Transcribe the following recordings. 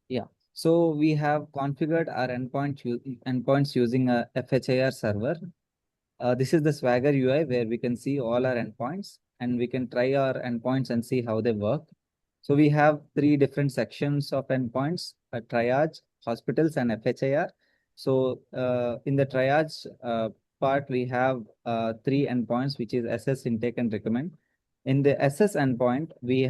Yeah. So we have configured our endpoints using a FHIR server. This is the Swagger UI where we can see all our endpoints and we can try our endpoints and see how they work. So we have three different sections of endpoints, triage, hospitals, and FHIR. So in the triage part, we have three endpoints, which is assess, intake, and recommend. In the assess endpoint, we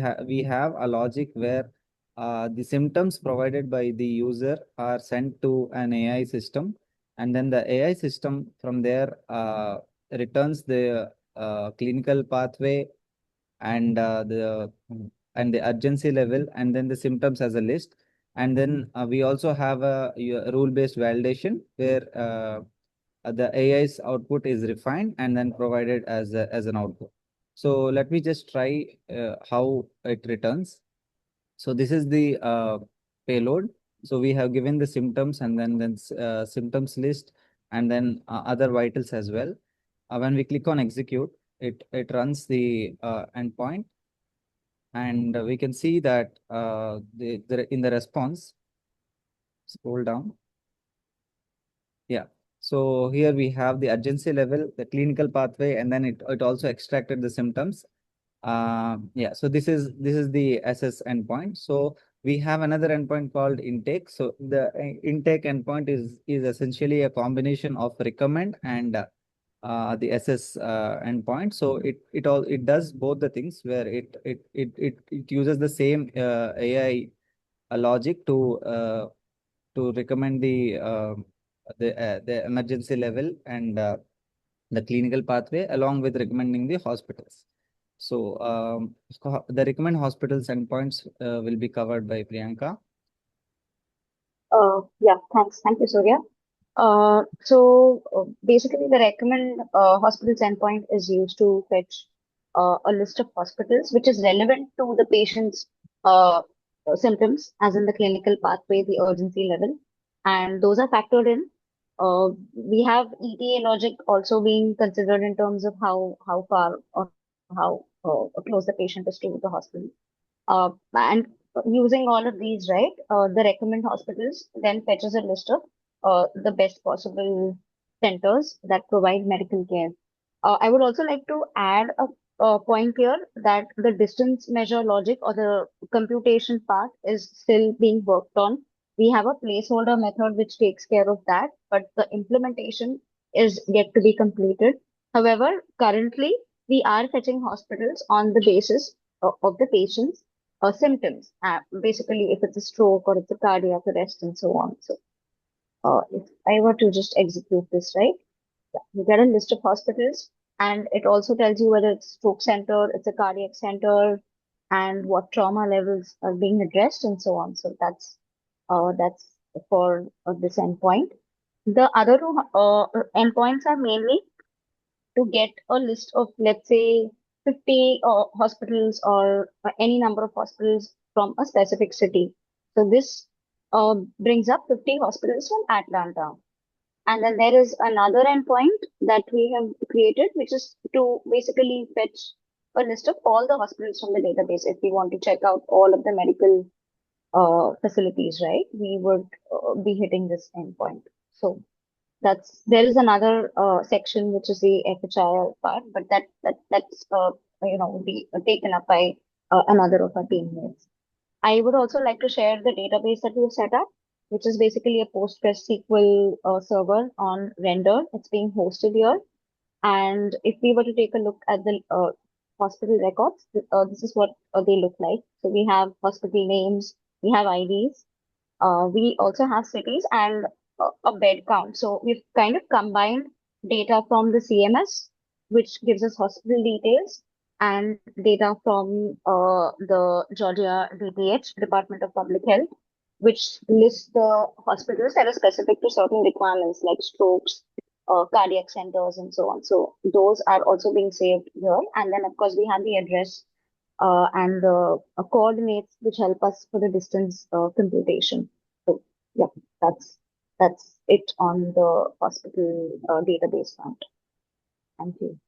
have a logic where the symptoms provided by the user are sent to an AI system, and then the AI system from there returns the clinical pathway and the urgency level, and then the symptoms as a list. And then we also have a rule-based validation where the AI's output is refined and then provided as an output. So let me just try how it returns. So this is the payload. So we have given the symptoms and then symptoms list and then other vitals as well. When we click on execute, it runs the endpoint, and we can see that in the response, scroll down. Yeah. So here we have the urgency level, the clinical pathway, and then it also extracted the symptoms. Yeah, so this is the SS endpoint. So we have another endpoint called intake. So the intake endpoint is essentially a combination of recommend and the SS endpoint. So it does both the things where it uses the same AI logic to recommend the emergency level and the clinical pathway along with recommending the hospitals. So the recommend hospitals endpoints will be covered by Priyanka. Yeah, thanks. Thank you, Surya. Basically, the recommend hospitals endpoint is used to fetch a list of hospitals which is relevant to the patient's uh, symptoms, as in the clinical pathway, the urgency level, and those are factored in. We have ETA logic also being considered in terms of how far or how close the patient is to the hospital. And using all of these, right, the recommend hospitals then fetches a list of the best possible centers that provide medical care. I would also like to add a point here that the distance measure logic or the computation part is still being worked on. We have a placeholder method which takes care of that, but the implementation is yet to be completed. However, currently we are fetching hospitals on the basis of the patients symptoms. Basically, if it's a stroke or it's a cardiac arrest and so on. So, if I were to just execute this, right, you get a list of hospitals, and it also tells you whether it's stroke center, it's a cardiac center, and what trauma levels are being addressed and so on. So that's for this endpoint. The other two endpoints are mainly to get a list of, let's say, 50 hospitals or any number of hospitals from a specific city. So this brings up 50 hospitals from Atlanta. And then there is another endpoint that we have created, which is to basically fetch a list of all the hospitals from the database. If we want to check out all of the medical facilities, right, we would be hitting this endpoint. So there is another section which is the FHIR part, but that's be taken up by another of our teammates. I would also like to share the database that we've set up, which is basically a PostgreSQL server on Render. It's being hosted here. And if we were to take a look at the hospital records, this is what they look like. So we have hospital names, we have IDs, we also have cities and a bed count. So we've kind of combined data from the CMS, which gives us hospital details, and data from the Georgia DPH, Department of Public Health, which lists the hospitals that are specific to certain requirements like strokes, cardiac centers, and so on. So those are also being saved here. And then, of course, we have the address and the coordinates which help us for the distance computation. So yeah, that's that's it on the hospital database front. Thank you.